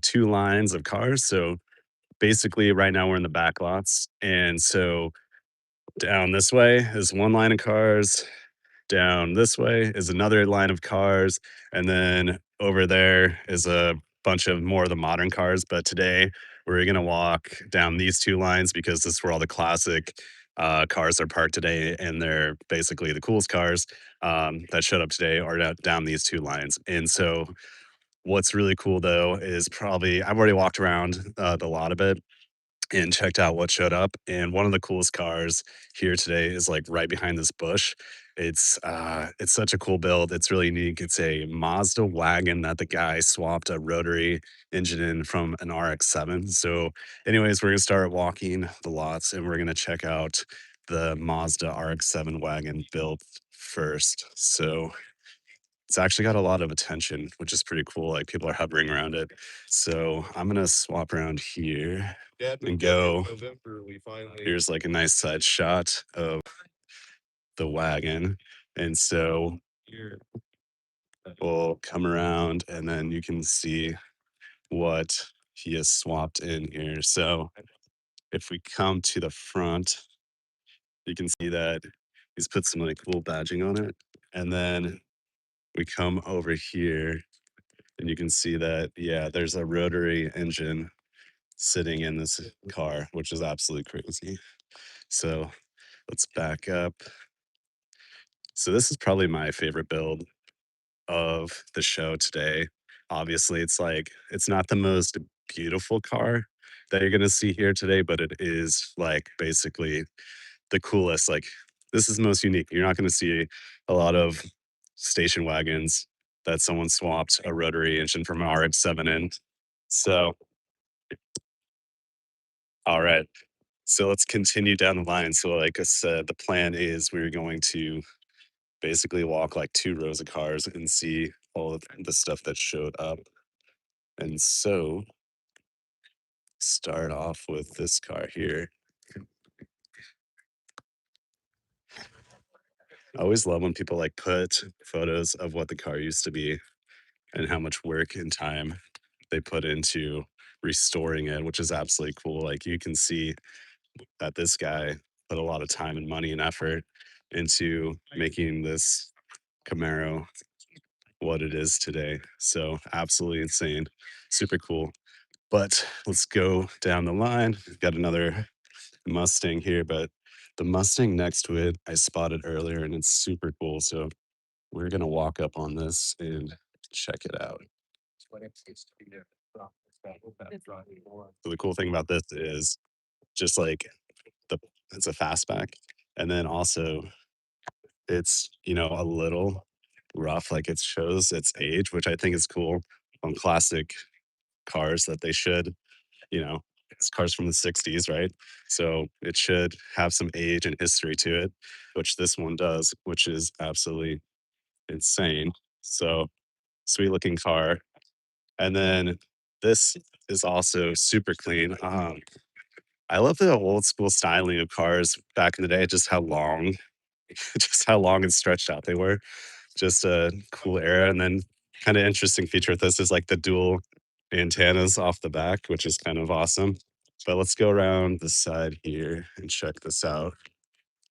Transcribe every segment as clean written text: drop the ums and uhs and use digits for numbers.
two lines of cars. So basically, right now we're in the back lots, and so down this way is one line of cars. Down this way is another line of cars, and then over there is a bunch of more of the modern cars. But today we're gonna walk down these two lines because this is where all the classic cars are parked today, and they're basically the coolest cars that showed up today are down these two lines. And so, what's really cool though is probably I've already walked around the lot a bit and checked out what showed up. And one of the coolest cars here today is like right behind this bush. It's such a cool build. It's really unique. It's a Mazda wagon that the guy swapped a rotary engine in from an RX-7. So, anyways, we're gonna start walking the lots and we're gonna check out the Mazda RX-7 wagon build first. So it's actually got a lot of attention, which is pretty cool. Like people are hovering around it. So I'm gonna swap around here and go. Here's like a nice side shot of the wagon. And so we'll come around and then you can see what he has swapped in here. So if we come to the front, you can see that he's put some like cool badging on it. And then we come over here and you can see that, yeah, there's a rotary engine sitting in this car, which is absolutely crazy. So let's back up. So this is probably my favorite build of the show today. Obviously, it's like it's not the most beautiful car that you're gonna see here today, but it is like basically the coolest. Like this is the most unique. You're not gonna see a lot of station wagons that someone swapped a rotary engine from an RX-7 in. So, all right. So let's continue down the line. So, like I said, the plan is we're going to basically walk like two rows of cars and see all of the stuff that showed up. And so, start off with this car here. I always love when people like put photos of what the car used to be and how much work and time they put into restoring it, which is absolutely cool. Like you can see that this guy put a lot of time and money and effort into making this Camaro what it is today. So absolutely insane, super cool. But let's go down the line. We've got another Mustang here, but the Mustang next to it I spotted earlier and it's super cool. So we're gonna walk up on this and check it out. So the cool thing about this is just like the it's a fastback, and then also it's a little rough, like it shows its age, which I think is cool on classic cars that they should, you know, it's cars from the 60s, right? So it should have some age and history to it, which this one does, which is absolutely insane. So sweet looking car. And then this is also super clean. I love the old school styling of cars back in the day, just how long, just how long and stretched out they were. Just a cool era. And then kind of interesting feature with this is like the dual antennas off the back, which is kind of awesome. But let's go around the side here and check this out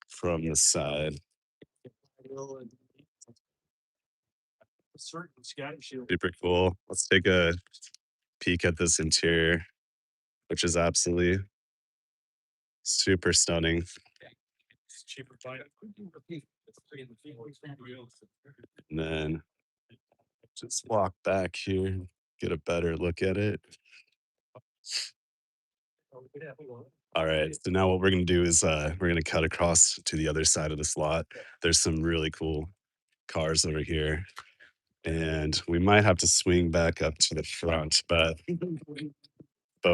from the side. Super cool. Let's take a peek at this interior, which is absolutely super stunning. And then just walk back here, get a better look at it. All right. So now what we're gonna do is we're gonna cut across to the other side of this lot. There's some really cool cars over here. And we might have to swing back up to the front, but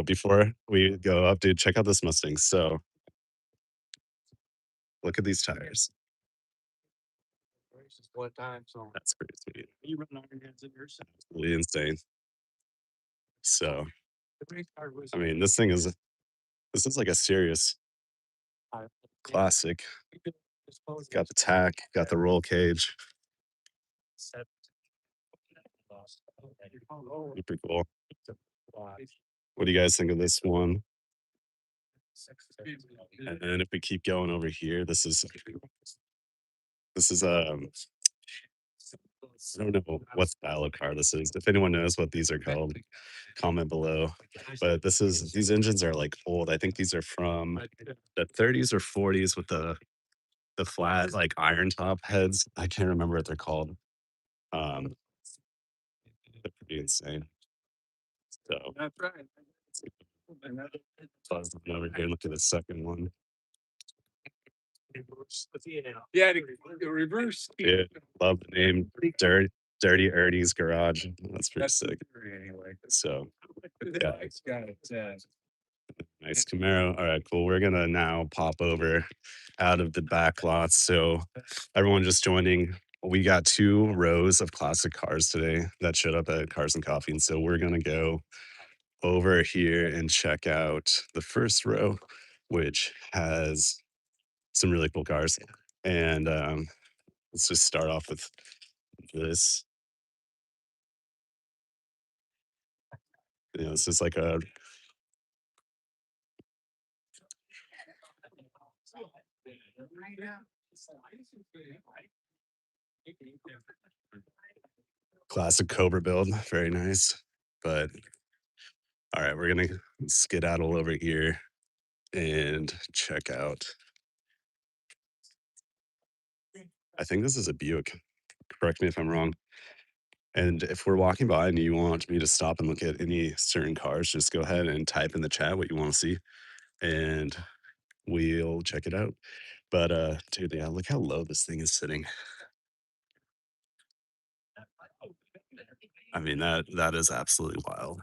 before we go up, dude, check out this Mustang. So look at these tires. That's pretty sweet. Absolutely insane. So I mean this is like a serious classic. Got the tack, got the roll cage. Super cool. What do you guys think of this one? And then if we keep going over here, this is I don't know what style of car this is. If anyone knows what these are called, comment below. But these engines are like old. I think these are from the 30s or 40s with the flat like iron top heads. I can't remember what they're called. Um, they're pretty insane. So pause over here and look at the second one. Yeah, the reverse. Yeah, love the name Dirty Ernie's Garage. That's pretty sick. So yeah, nice Camaro. All right, cool. We're gonna now pop over out of the back lots. So everyone just joining. We got two rows of classic cars today that showed up at Cars and Coffee. And so we're gonna go over here and check out the first row, which has some really cool cars. And let's just start off with this. This is like a classic Cobra build. Very nice. But all right, we're gonna skedaddle over here and check out. I think this is a Buick. Correct me if I'm wrong. And if we're walking by and you want me to stop and look at any certain cars, just go ahead and type in the chat what you want to see, and we'll check it out. But dude, yeah, look how low this thing is sitting. I mean, that is absolutely wild.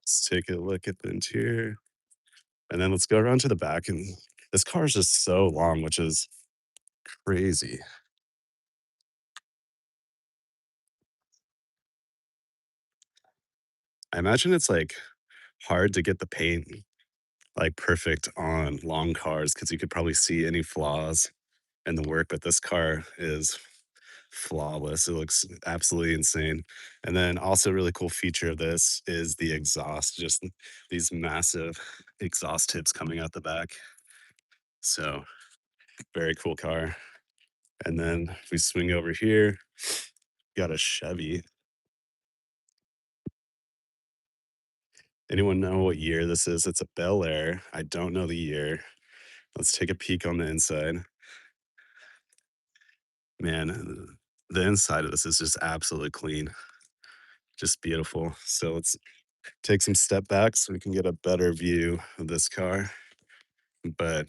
Let's take a look at the interior, and then let's go around to the back. And this car is just so long, which is crazy. I imagine it's like hard to get the paint like perfect on long cars because you could probably see any flaws in the work, but this car is flawless. It looks absolutely insane. And then also a really cool feature of this is the exhaust, just these massive exhaust tips coming out the back. So very cool car. And then if we swing over here, got a Chevy. Anyone know what year this is? It's a Bel Air. I don't know the year. Let's take a peek on the inside. Man, the inside of this is just absolutely clean, just beautiful. So let's take some step back so we can get a better view of this car. But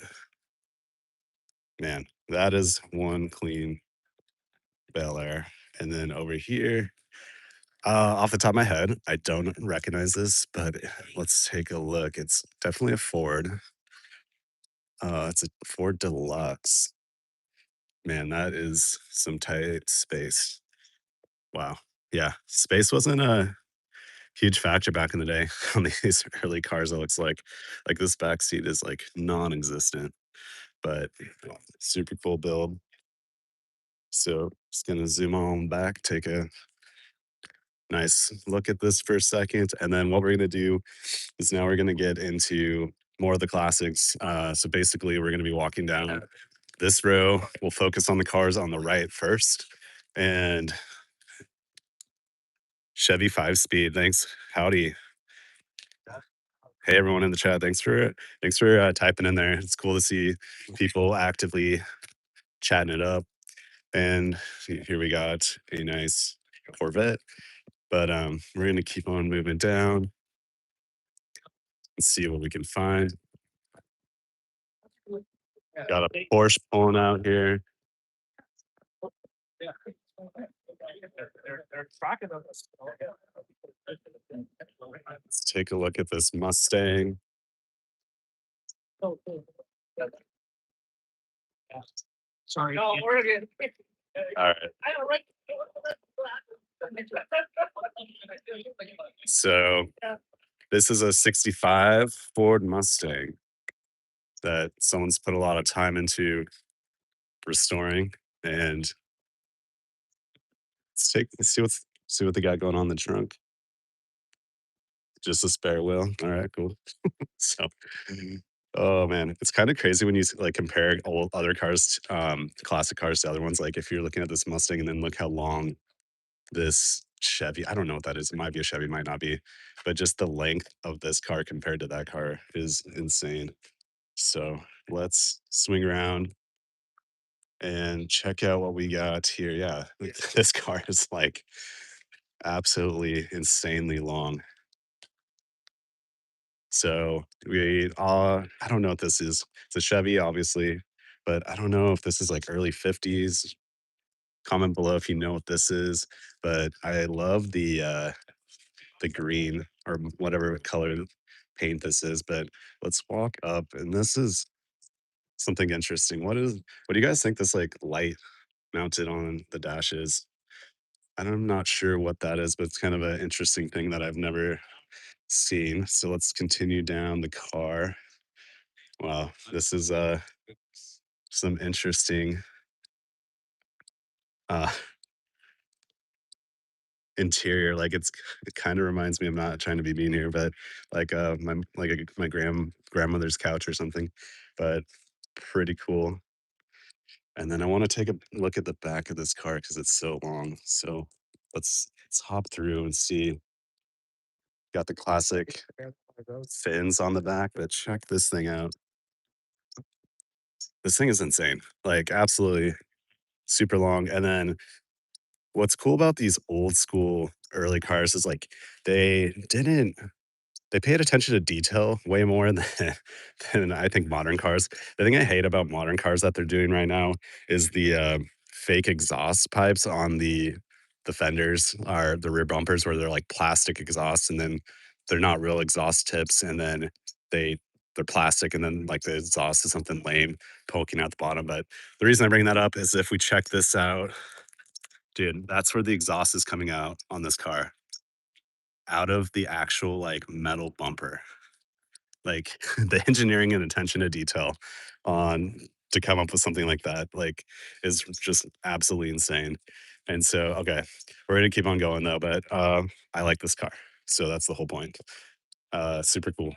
man, that is one clean Bel Air. And then over here, off the top of my head, I don't recognize this, but let's take a look. It's definitely a Ford. It's a Ford Deluxe. Man, that is some tight space. Wow. Yeah, space wasn't a huge factor back in the day on these early cars. It looks like this back seat is like non-existent, but super cool build. So just gonna zoom on back, take a nice look at this for a second, and then what we're gonna do is now we're gonna get into more of the classics. So basically, we're gonna be walking down this row. We'll focus on the cars on the right first, and Chevy 5-speed. Thanks. Howdy. Hey, everyone in the chat. Thanks for typing in there. It's cool to see people actively chatting it up. And here we got a nice Corvette. But we're gonna keep on moving down and see what we can find. Got a Porsche pulling out here. Let's take a look at this Mustang. Sorry. No, we're good. All right. So this is a 65 Ford Mustang that someone's put a lot of time into restoring. And let's see what they got going on in the trunk. Just a spare wheel. All right, cool. So, oh man, it's kind of crazy when you like compare old other cars, classic cars to other ones. Like if you're looking at this Mustang and then look how long this Chevy, I don't know what that is. It might be a Chevy, might not be, but just the length of this car compared to that car is insane. So let's swing around and check out what we got here. Yeah, this car is like absolutely insanely long. So I don't know what this is. It's a Chevy, obviously, but I don't know if this is like early 50s. Comment below if you know what this is. But I love the green or whatever color paint this is. But let's walk up, and this is something interesting. What do you guys think this like light mounted on the dash is? I'm not sure what that is, but it's kind of an interesting thing that I've never seen. So let's continue down the car. Wow, this is some interesting uh interior. Like it kind of reminds me, I'm not trying to be mean here, but like my grandmother's couch or something. But pretty cool. And then I want to take a look at the back of this car because it's so long. So let's hop through and see. Got the classic fins on the back, but check this thing out. This thing is insane. Like absolutely super long. And then what's cool about these old school early cars is like they didn't they paid attention to detail way more than than I think modern cars. The thing I hate about modern cars that they're doing right now is the fake exhaust pipes on the fenders are the rear bumpers where they're like plastic exhausts and then they're not real exhaust tips and then they they're plastic and then like the exhaust is something lame poking out the bottom. But the reason I bring that up is if we check this out, dude, that's where the exhaust is coming out on this car, out of the actual like metal bumper. Like the engineering and attention to detail on to come up with something like that, like, is just absolutely insane. And so, okay, we're gonna keep on going though, but I like this car. So that's the whole point. Super cool.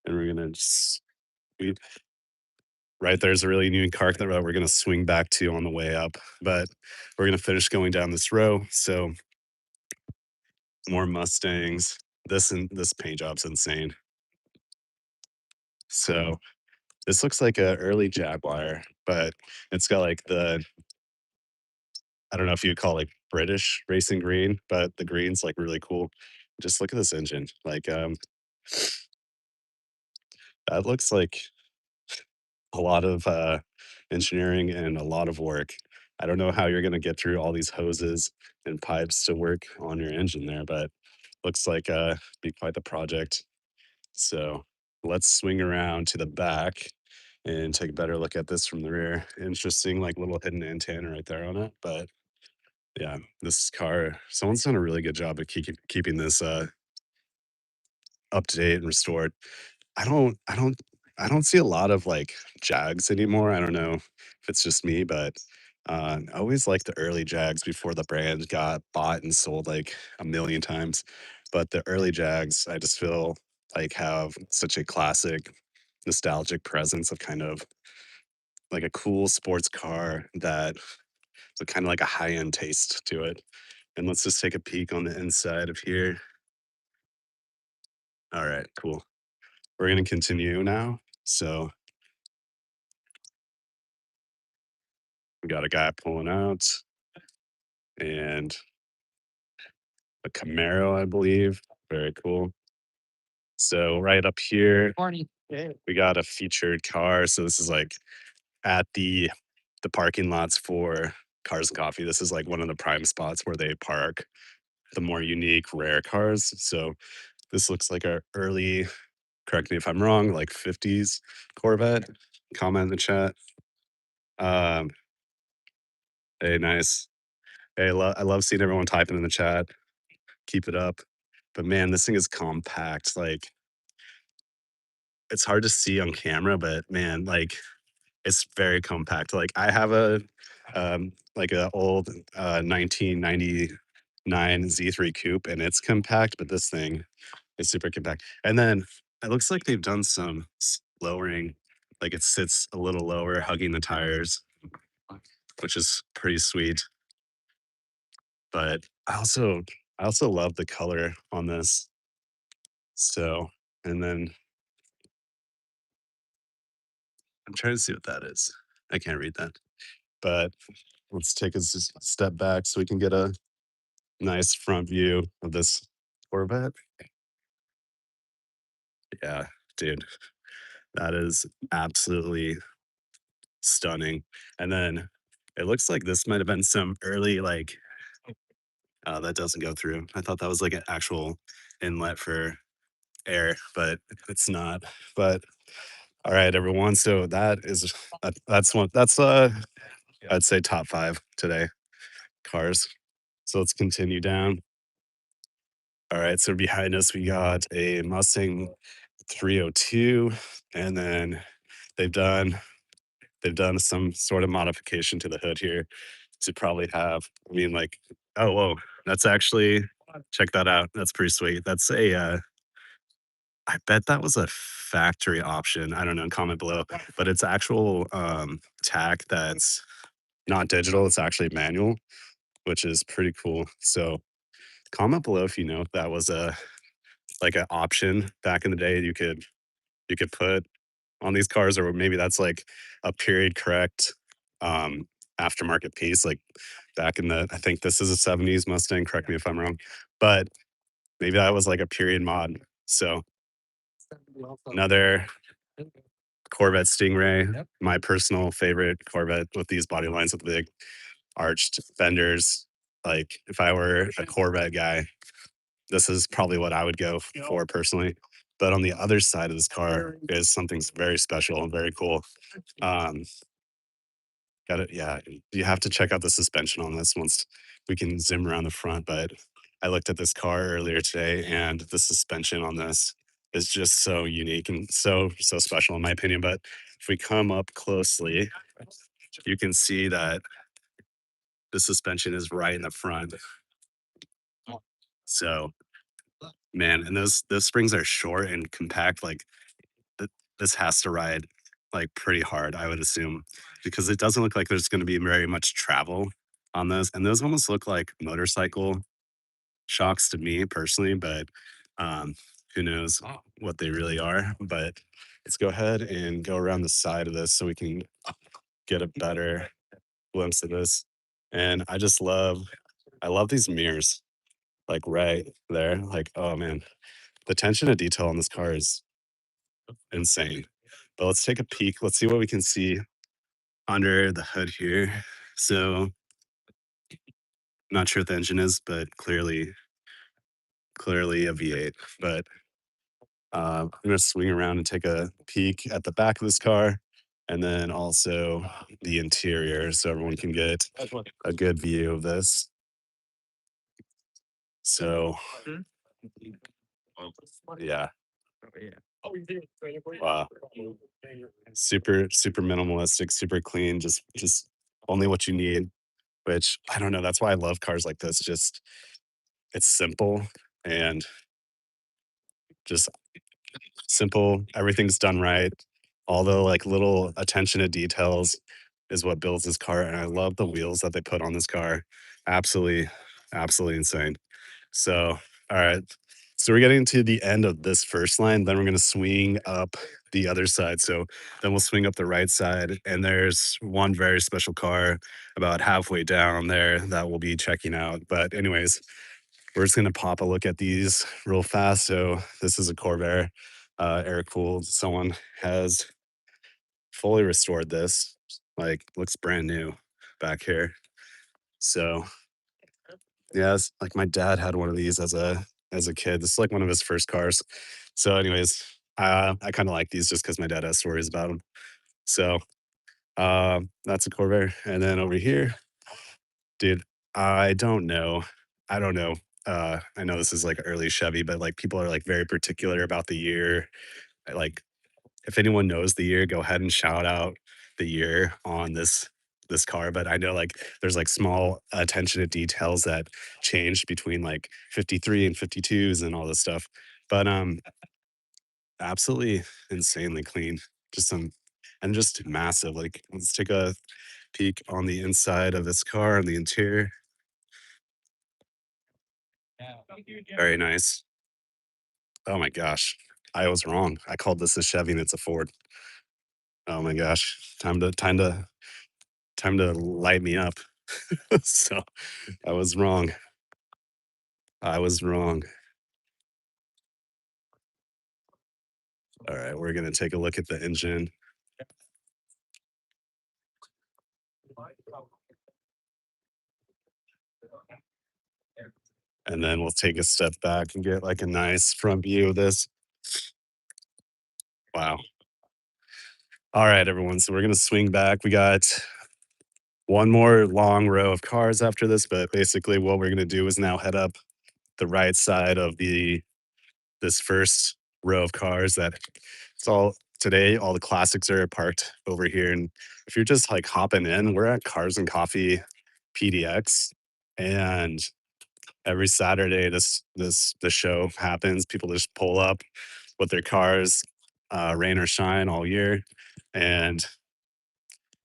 And we're gonna just we right there's a really unique car that we're gonna swing back to on the way up. But we're gonna finish going down this row. So more Mustangs. This paint job's insane. So this looks like a early Jaguar, but it's got like the I don't know if you'd call it like British racing green, but the green's like really cool. Just look at this engine. Like that looks like a lot of engineering and a lot of work. I don't know how you're gonna get through all these hoses and pipes to work on your engine there, but looks like be quite the project. So let's swing around to the back and take a better look at this from the rear. Interesting, like little hidden antenna right there on it. But yeah, this car, someone's done a really good job of keeping this up to date and restored. I don't, I don't, I don't see a lot of like Jags anymore. I don't know if it's just me, but I always liked the early Jags before the brand got bought and sold like a million times. But the early Jags, I just feel like have such a classic, nostalgic presence of kind of like a cool sports car that with kind of like a high end taste to it. And let's just take a peek on the inside of here. All right, cool. We're gonna continue now. So we got a guy pulling out and a Camaro, I believe. Very cool. So right up here, Morning. Yeah. we got a featured car. So this is like at the parking lots for Cars and Coffee. This is like one of the prime spots where they park the more unique, rare cars. So this looks like our early, correct me if I'm wrong, like 50s Corvette. Comment in the chat. Um, hey, nice. Hey, I love seeing everyone typing in the chat. Keep it up. But man, this thing is compact. Like it's hard to see on camera, but man, like it's very compact. Like I have like a old 1999 Z3 coupe and it's compact, but this thing It's super compact. And then it looks like they've done some lowering, like it sits a little lower, hugging the tires, which is pretty sweet. But I also love the color on this. So, and then I'm trying to see what that is. I can't read that. But let's take a step back so we can get a nice front view of this Corvette. Yeah, dude, that is absolutely stunning. And then it looks like this might have been some early, like, that doesn't go through. I thought that was like an actual inlet for air, but it's not. But all right, everyone. So that's one that's I'd say top five today cars. So let's continue down. All right, so behind us we got a Mustang 302, and then they've done they've done some sort of modification to the hood here to probably have. I mean, like, oh whoa, that's actually check that out. That's pretty sweet. That's a I bet that was a factory option. I don't know. Comment below, but it's actual tack that's not digital. It's actually manual, which is pretty cool. So comment below if you know if that was a like an option back in the day you could put on these cars, or maybe that's like a period correct um aftermarket piece, like back in the I think this is a 70s Mustang, correct me if I'm wrong, but maybe that was like a period mod. So another Corvette Stingray, my personal favorite Corvette with these body lines with the big arched fenders. Like if I were a Corvette guy, this is probably what I would go for personally. But on the other side of this car is something very special and very cool. Um, got it. Yeah, you have to check out the suspension on this once we can zoom around the front. But I looked at this car earlier today, and the suspension on this is just so unique and so special in my opinion. But if we come up closely, you can see that the suspension is right in the front. So man, and those springs are short and compact. Like th- this has to ride like pretty hard, I would assume, because it doesn't look like there's going to be very much travel on those. And those almost look like motorcycle shocks to me personally, but um, who knows what they really are. But let's go ahead and go around the side of this so we can get a better glimpse of this. And I love these mirrors, like right there. Like, oh man, the attention to detail on this car is insane. But let's take a peek. Let's see what we can see under the hood here. So, not sure what the engine is, but clearly a V8. But I'm gonna swing around and take a peek at the back of this car, and then also the interior, so everyone can get a good view of this. So, yeah, wow, super minimalistic, super clean, just only what you need. Which I don't know. That's why I love cars like this. Just it's simple and just simple. Everything's done right. All the like little attention to details is what builds this car. And I love the wheels that they put on this car. Absolutely, absolutely insane. So, all right. So we're getting to the end of this first line. Then we're going to swing up the other side. So then we'll swing up the right side. And there's one very special car about halfway down there that we'll be checking out. But, anyways, we're just going to pop a look at these real fast. So this is a Corvair, air cooled. Someone has fully restored this. Like, looks brand new back here. So yeah, it's like my dad had one of these as a kid. This is like one of his first cars. So, anyways, I kind of like these just because my dad has stories about them. So, that's a Corvair. And then over here, dude, I don't know. I don't know. I know this is like early Chevy, but like people are like very particular about the year. Like if anyone knows the year, go ahead and shout out the year on this car. But I know like there's like small attention to details that changed between like 53 and 52s and all this stuff. But absolutely insanely clean. Just some and just massive. Like let's take a peek on the inside of this car and the interior. Very nice. Oh my gosh. I was wrong. I called this a Chevy and it's a Ford. Oh my gosh. Time to light me up. So I was wrong. I was wrong. All right, we're gonna take a look at the engine, and then we'll take a step back and get like a nice front view of this. Wow. All right, everyone. So we're gonna swing back. We got one more long row of cars after this, but basically what we're gonna do is now head up the right side of the this first row of cars that it's all today, all the classics are parked over here. And if you're just like hopping in, we're at Cars and Coffee PDX. And every Saturday the show happens. People just pull up with their cars, rain or shine all year. And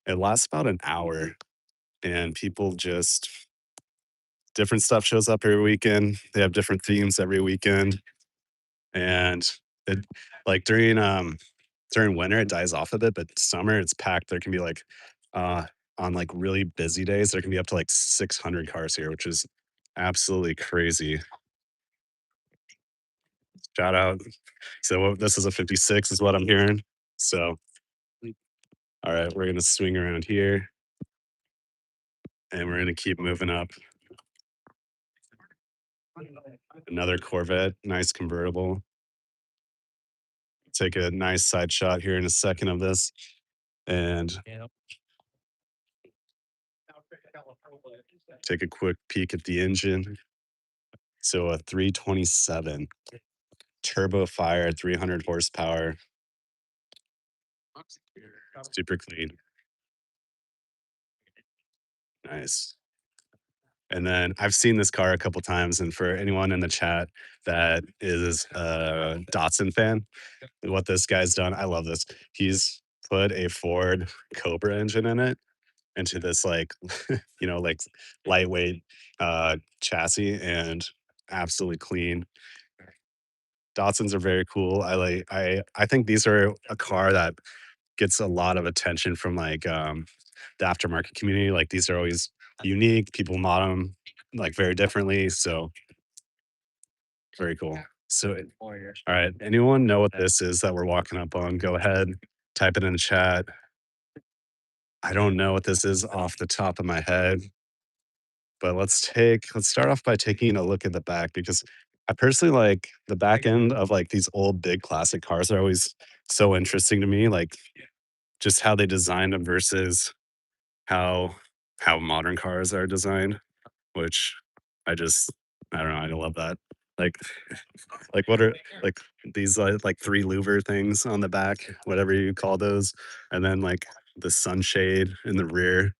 it lasts about an hour. And people just different stuff shows up every weekend. They have different themes every weekend. And it like during winter it dies off a bit, but summer it's packed. There can be like uh on like really busy days, there can be up to like 600 cars here, which is absolutely crazy. Shout out. So this is a 56 is what I'm hearing. So all right, we're gonna swing around here and we're gonna keep moving up. Another Corvette, nice convertible. Take a nice side shot here in a second of this and take a quick peek at the engine. So a 327 turbo fire, 300 horsepower, super clean. Nice. And then I've seen this car a couple times, and for anyone in the chat that is a Datsun fan, what this guy's done, I love this. He's put a Ford Cobra engine in it into this like, like lightweight chassis and absolutely clean. Datsuns are very cool. I think these are a car that gets a lot of attention from like the aftermarket community. Like these are always unique. People mod them like very differently. So very cool. So all right. Anyone know what this is that we're walking up on? Go ahead, type it in the chat. I don't know what this is off the top of my head, but let's start off by taking a look at the back because I personally like the back end of like these old big classic cars are always so interesting to me. Like just how they designed them versus how modern cars are designed, which I don't know, I love that. Like what are like these like three louver things on the back, whatever you call those, and then like the sunshade in the rear.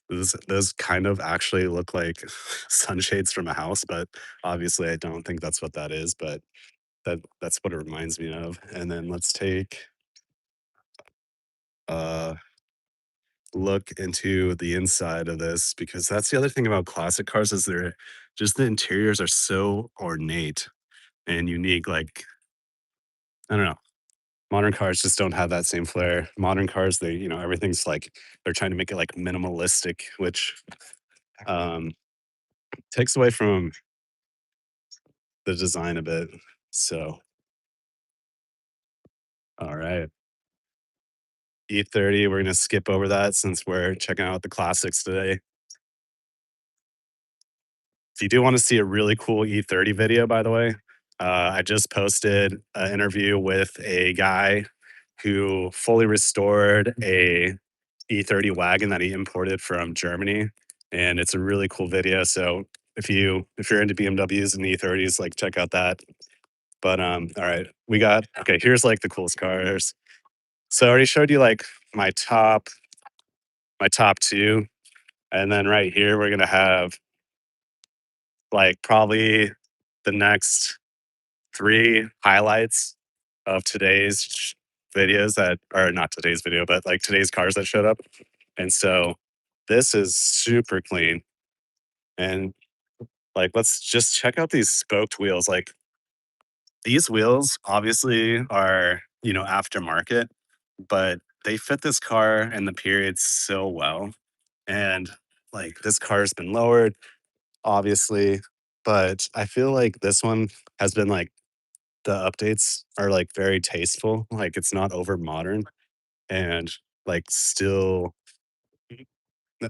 Those kind of actually look like sunshades from a house, but obviously I don't think that's what that is, but that's what it reminds me of. And then let's take a look into the inside of this because that's the other thing about classic cars is they're just the interiors are so ornate and unique. Like, I don't know. Modern cars just don't have that same flair. Modern cars, everything's like they're trying to make it like minimalistic, which um takes away from the design a bit. So, all right. E30, we're gonna skip over that since we're checking out the classics today. If you do want to see a really cool E30 video, by the way, I just posted an interview with a guy who fully restored a E30 wagon that he imported from Germany, and it's a really cool video. So if you're into BMWs and E30s, like check out that. But all right, we got okay. Here's like the coolest cars. So I already showed you like my top two, and then right here we're gonna have like probably the next three highlights of today's videos that are not today's video, but like today's cars that showed up. And so this is super clean. And like, let's just check out these spoked wheels. Like, these wheels obviously are, aftermarket, but they fit this car and the period so well. And like, this car's been lowered, obviously, but I feel like this one has been like the updates are like very tasteful. Like, it's not over modern and like still,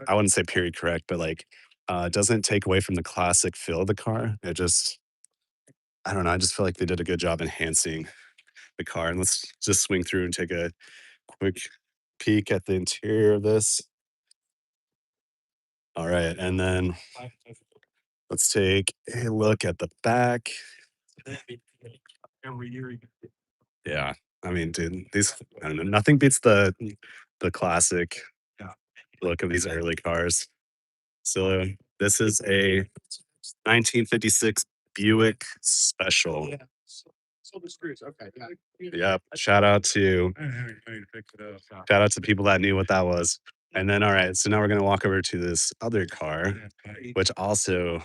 I wouldn't say period correct, but like, doesn't take away from the classic feel of the car. It just, I don't know. I just feel like they did a good job enhancing the car. And let's just swing through and take a quick peek at the interior of this. All right. And then let's take a look at the back. Yeah. I mean, dude, these, I don't know, nothing beats the classic look of these early cars. So this is a 1956 Buick Special. Yep. Shout out to people that knew what that was. And then, all right, so now we're gonna walk over to this other car, which also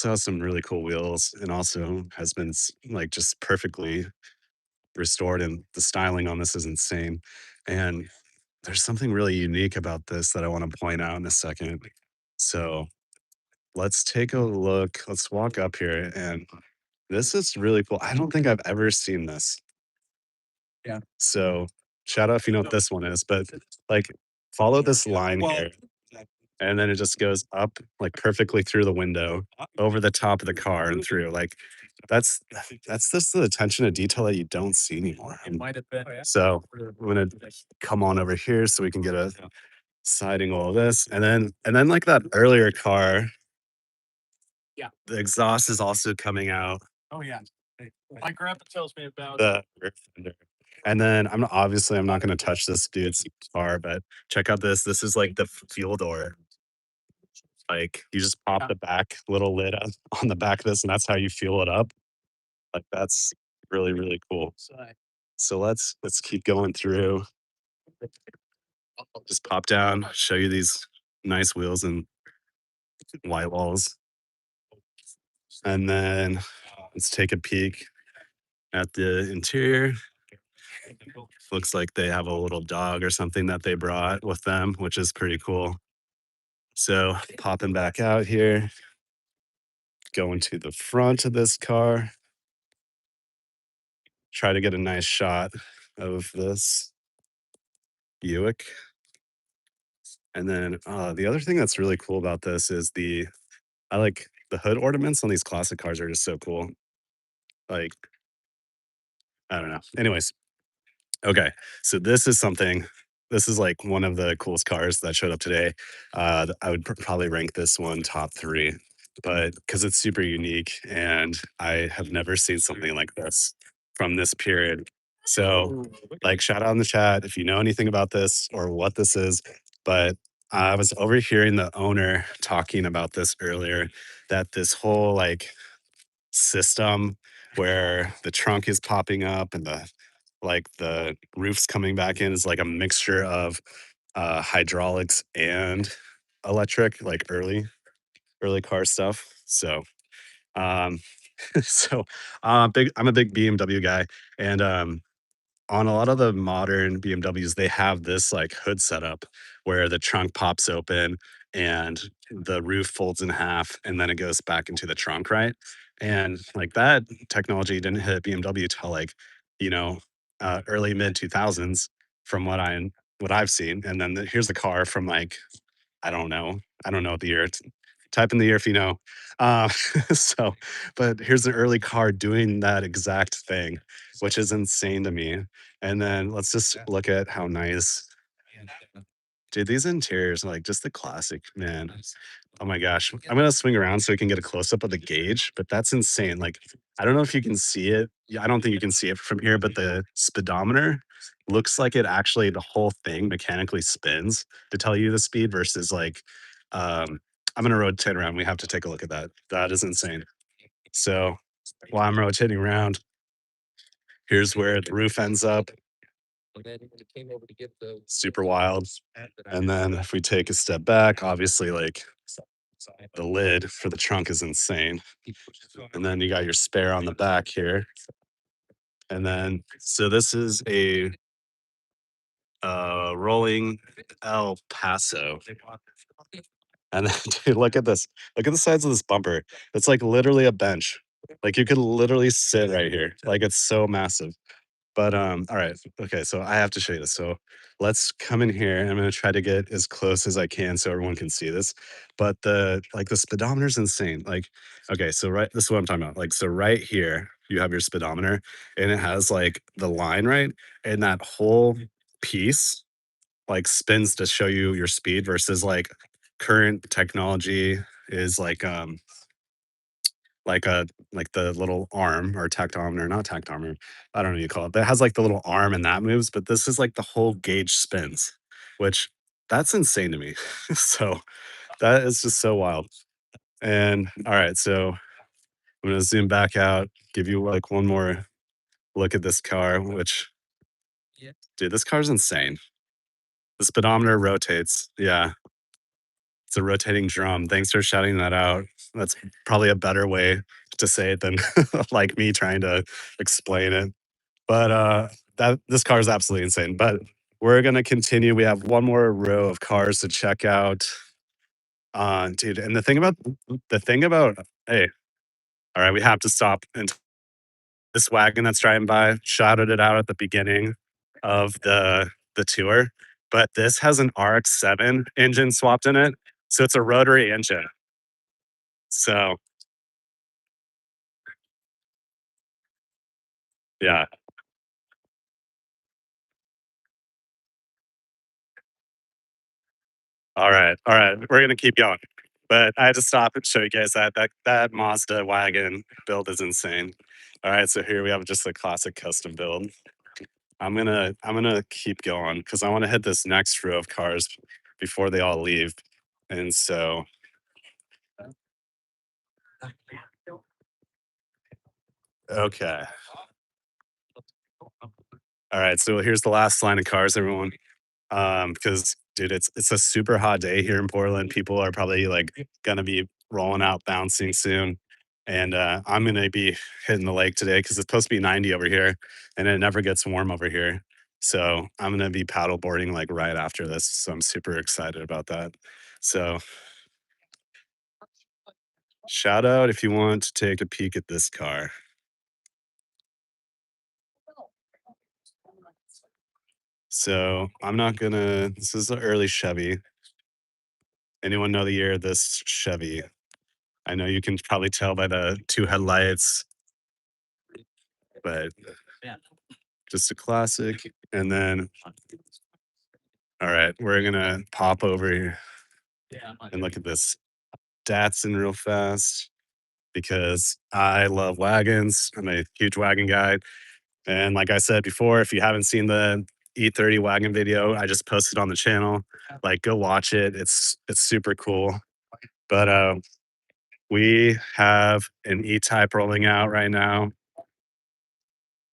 has some really cool wheels and also has been like just perfectly restored. And the styling on this is insane. And there's something really unique about this that I want to point out in a second. So let's take a look. Let's walk up here, and this is really cool. I don't think I've ever seen this. So shout out if you know what this one is, but like follow this line here. And then it just goes up like perfectly through the window, over the top of the car and through. Like that's that's just the attention to detail that you don't see anymore. So I'm gonna come on over here so we can get a side angle of this. And then like that earlier car, the exhaust is also coming out the rear fender. And then I'm not gonna touch this dude's car, but check out this. This is like the fuel door. Like, you just pop the back little lid on the back of this, and that's how you fuel it up. Like, that's really, really cool. So let's keep going through. Just pop down, show you these nice wheels and white walls. And then let's take a peek at the interior. Looks like they have a little dog or something that they brought with them, which is pretty cool. So popping back out here, going to the front of this car, try to get a nice shot of this Buick. And then the other thing that's really cool about this is I like the hood ornaments on these classic cars are just so cool. Like, I don't know. Anyways, okay. So this is like one of the coolest cars that showed up today. I would probably rank this one top three, but because it's super unique and I have never seen something like this from this period. So, like, shout out in the chat if you know anything about this or what this is. But I was overhearing the owner talking about this earlier, that this whole like system where the trunk is popping up and the roof's coming back in is like a mixture of hydraulics and electric, like early car stuff. So um so I'm a big BMW guy, and on a lot of the modern BMWs, they have this like hood setup where the trunk pops open and the roof folds in half and then it goes back into the trunk, right? And like that technology didn't hit BMW till like, you know, early mid 2000s from what I've seen. And then here's the car from like I don't know. I don't know the year. Type in the year if you know. Uh, so, but here's an early car doing that exact thing, which is insane to me. And then let's just look at how nice, dude, these interiors are like just the classic, man. Oh my gosh. I'm gonna swing around so we can get a close up of the gauge, but that's insane. Like, I don't know if you can see it. Yeah, I don't think you can see it from here, but the speedometer looks like it actually the whole thing mechanically spins to tell you the speed versus like um I'm gonna rotate around. We have to take a look at that. That is insane. So while I'm rotating around. Here's where the roof ends up. Super wild. And then if we take a step back, obviously, like the lid for the trunk is insane. And then you got your spare on the back here. And then, so this is a rolling El Paso. And then, dude, look at this. Look at the sides of this bumper. It's like literally a bench. Like you could literally sit right here. Like it's so massive. But all right. Okay, so I have to show you this. So let's come in here. I'm gonna try to get as close as I can so everyone can see this. But the speedometer is insane. Like, okay, so right, this is what I'm talking about. Like, so right here, you have your speedometer and it has like the line, right? And that whole piece like spins to show you your speed versus like current technology is like a like the little arm or tactometer, not tactometer, I don't know what you call it, but it has like the little arm and that moves, but this is like the whole gauge spins, which that's insane to me. So that is just so wild. And all right, so I'm gonna zoom back out, give you like one more look at this car, which dude, this car's insane. The speedometer rotates. Yeah, it's a rotating drum. Thanks for shouting that out. That's probably a better way to say it than like me trying to explain it. But that this car is absolutely insane. But we're gonna continue. We have one more row of cars to check out. Dude, and the thing about hey, all right, we have to stop and this wagon that's driving by shouted it out at the beginning of the tour. But this has an RX-7 engine swapped in it. So it's a rotary engine. So yeah. All right. All right. We're gonna keep going. But I had to stop and show you guys that Mazda wagon build is insane. All right, so here we have just a classic custom build. I'm gonna keep going because I want to hit this next row of cars before they all leave. And so okay. All right, so here's the last line of cars, everyone. Because dude, it's a super hot day here in Portland. People are probably like gonna be rolling out bouncing soon. And I'm gonna be hitting the lake today because it's supposed to be 90 over here and it never gets warm over here. So I'm gonna be paddle boarding like right after this. So I'm super excited about that. So shout out if you want to take a peek at this car. So I'm not gonna, this is an early Chevy. Anyone know the year of this Chevy? I know you can probably tell by the two headlights, but just a classic. And then, all right, we're gonna pop over here and look at this Datsun real fast because I love wagons. I'm a huge wagon guy. And like I said before, if you haven't seen the E30 wagon video, I just posted on the channel. Like, go watch it. It's super cool. But we have an E-Type rolling out right now,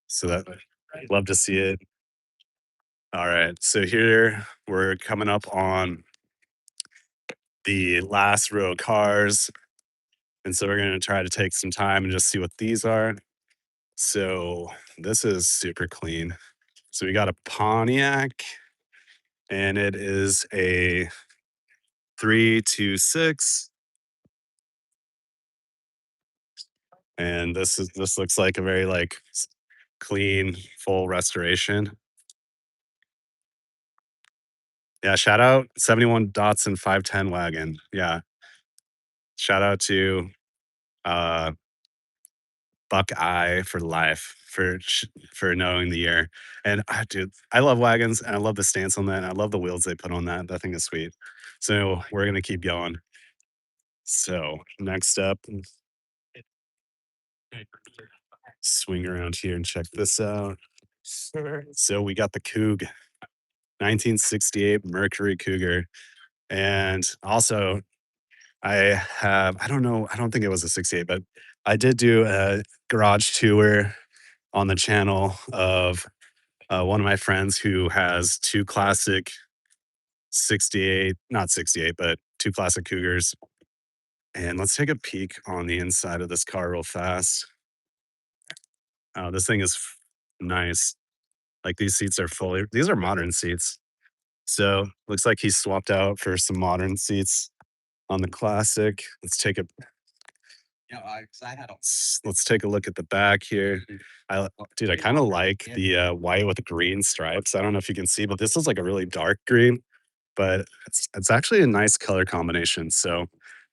so that love to see it. All right, so here we're coming up on the last row of cars, and so we're gonna try to take some time and just see what these are. So this is super clean. So we got a Pontiac, and it is a 326, and this looks like a very like clean, full restoration. Yeah, shout out 71 Datsun 510 wagon. Yeah, shout out to uh Buckeye for life for knowing the year. And dude, I love wagons and I love the stance on that. And I love the wheels they put on that. That thing is sweet. So we're gonna keep going. So next up, swing around here and check this out. So we got the Coug 1968 Mercury Cougar. And also I don't know, I don't think it was a 68, but I did do a garage tour on the channel of one of my friends who has two classic 68, not 68, but two classic Cougars. And let's take a peek on the inside of this car real fast. Oh, this thing is nice. Like these seats are fully, these are modern seats. So looks like he swapped out for some modern seats on the classic. Let's take a look at the back here. Dude, I kind of like the white with the green stripes. I don't know if you can see, but this is like a really dark green, but it's actually a nice color combination. So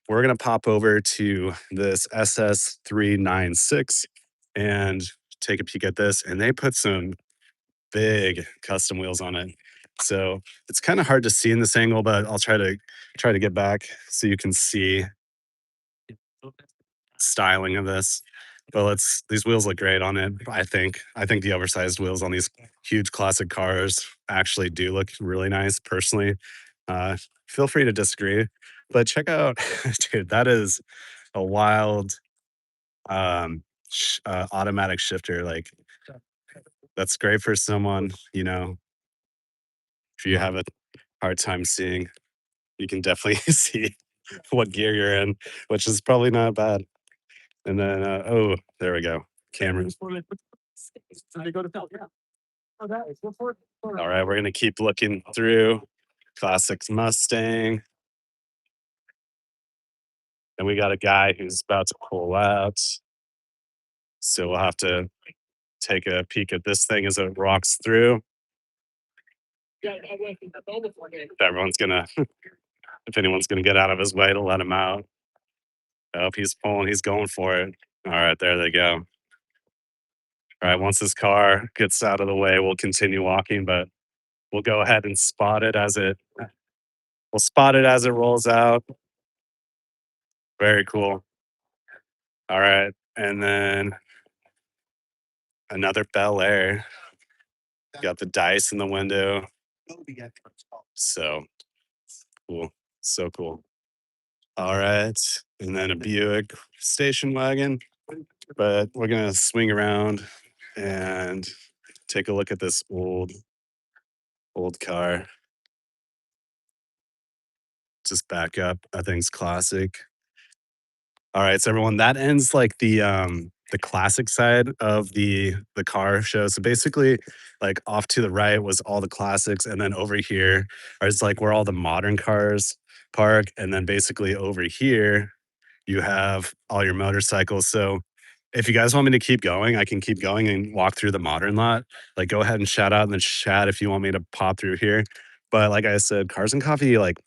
we're gonna pop over to this SS396 and take a peek at this. And they put some big custom wheels on it. So it's kind of hard to see in this angle, but I'll try to get back so you can see styling of this. But these wheels look great on it. I think the oversized wheels on these huge classic cars actually do look really nice personally. Uh, feel free to disagree, but check out, dude, that is a wild automatic shifter. Like that's great for someone, if you have a hard time seeing, you can definitely see what gear you're in, which is probably not bad. And then, oh, there we go. Cameras. All right, we're gonna keep looking through classics Mustang, and we got a guy who's about to pull out. So we'll have to take a peek at this thing as it rocks through. If anyone's gonna get out of his way to let him out. Oh, he's pulling, he's going for it. All right, there they go. All right, once this car gets out of the way, we'll continue walking, but we'll go ahead and we'll spot it as it rolls out. Very cool. All right. And then another Bel Air. Got the dice in the window. So cool. So cool. All right. And then a Buick station wagon. But we're going to swing around and take a look at this old car. Just back up. That thing's classic. All right, so everyone, that ends like the classic side of the car show. So basically, like off to the right was all the classics, and then over here is like where all the modern cars park, and then basically over here you have all your motorcycles. So if you guys want me to keep going, I can keep going and walk through the modern lot. Like, go ahead and shout out in the chat if you want me to pop through here. But like I said, Cars and Coffee, like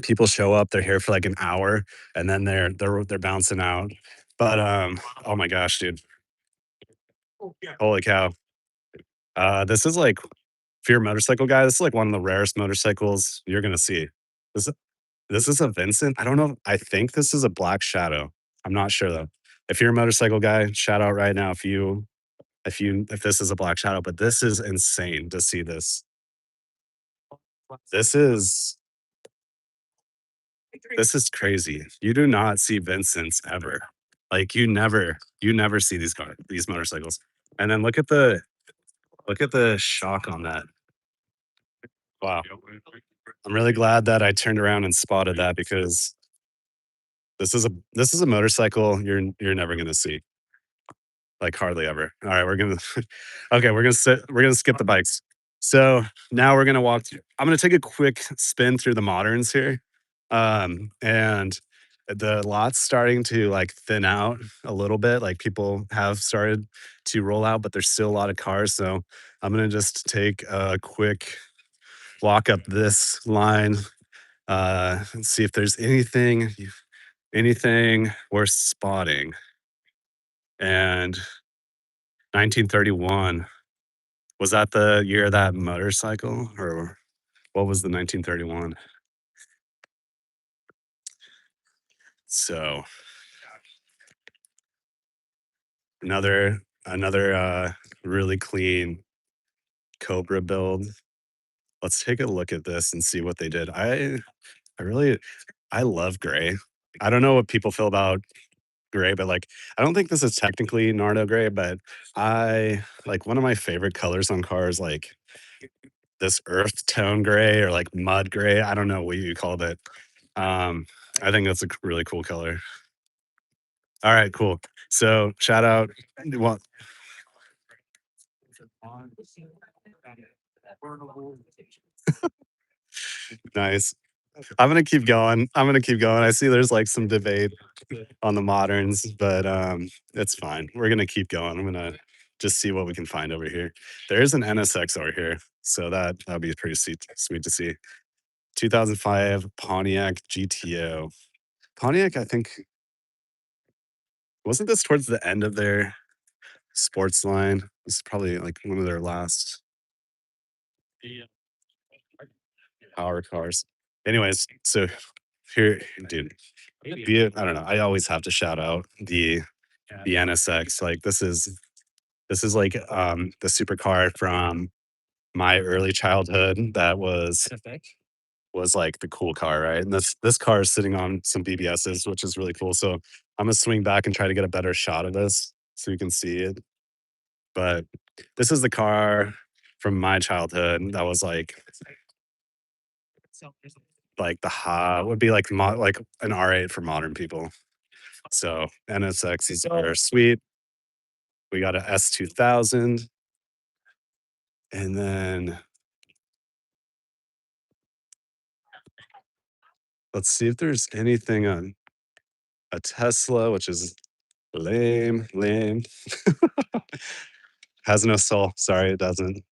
people show up, they're here for like an hour, and then they're bouncing out. But oh my gosh, dude, holy cow! This is like, if you're a motorcycle guy, this is like one of the rarest motorcycles you're gonna see. This this is a Vincent. I don't know. I think this is a Black Shadow. I'm not sure though. If you're a motorcycle guy, shout out right now if this is a Black Shadow. But this is insane to see this. This is this is crazy. You do not see Vincents ever. Like you never see these motorcycles. And then look at the shock on that. Wow. I'm really glad that I turned around and spotted that because this is a motorcycle you're never gonna see. Like hardly ever. All right, we're gonna okay, we're gonna skip the bikes. So now we're gonna I'm gonna take a quick spin through the moderns here. And the lot's starting to like thin out a little bit. Like people have started to roll out, but there's still a lot of cars. So I'm gonna just take a quick walk up this line, and see if there's anything worth spotting. And 1931, was that the year of that motorcycle, or what was the 1931? So another really clean Cobra build. Let's take a look at this and see what they did. I really I love gray. I don't know what people feel about gray, but like I don't think this is technically Nardo gray, but I like one of my favorite colors on cars, like this earth tone gray or like mud gray. I don't know what you called it. Um, I think that's a really cool color. All right, cool. So shout out. Well, nice. I'm gonna keep going. I'm gonna keep going. I see there's like some debate on the moderns, but it's fine. We're gonna keep going. I'm gonna just see what we can find over here. There is an NSX over here, so that'd be pretty sweet to see. 2005 Pontiac GTO. Pontiac, I think, wasn't this towards the end of their sports line? This is probably like one of their last power cars. Anyways, so here, dude, I don't know. I always have to shout out the NSX. Like this is like the supercar from my early childhood that was like the cool car, right? And this car is sitting on some BBSs, which is really cool. So I'm gonna swing back and try to get a better shot of this so you can see it. But this is the car from my childhood that was like the hot would be like like an R8 for modern people. So NSXs are sweet. We got a S2000, and then let's see if there's anything on a Tesla, which is lame, lame. Has no soul. Sorry, it doesn't.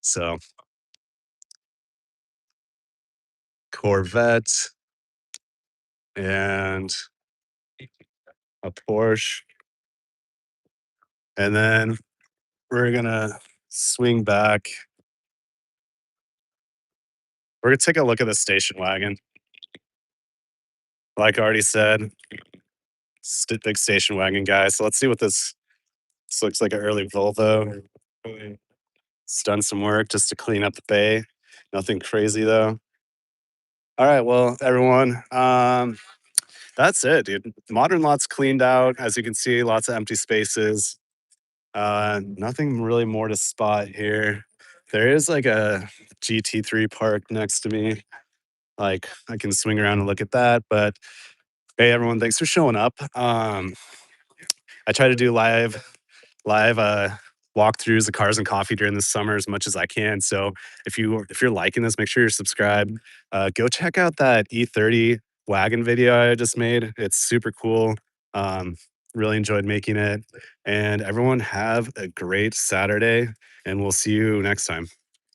So Corvette and a Porsche. And then we're gonna swing back. We're gonna take a look at the station wagon. Like I already said, big station wagon guy. So let's see what this looks like. An early Volvo. It's done some work just to clean up the bay. Nothing crazy though. All right, well, everyone, that's it, dude. Modern lots cleaned out. As you can see, lots of empty spaces. Nothing really more to spot here. There is like a GT3 park next to me. Like I can swing around and look at that. But hey, everyone, thanks for showing up. I try to do live walkthroughs of cars and coffee during the summer as much as I can. So if you're liking this, make sure you're subscribed. Go check out that E30 wagon video I just made. It's super cool. Um, really enjoyed making it. And everyone have a great Saturday, and we'll see you next time.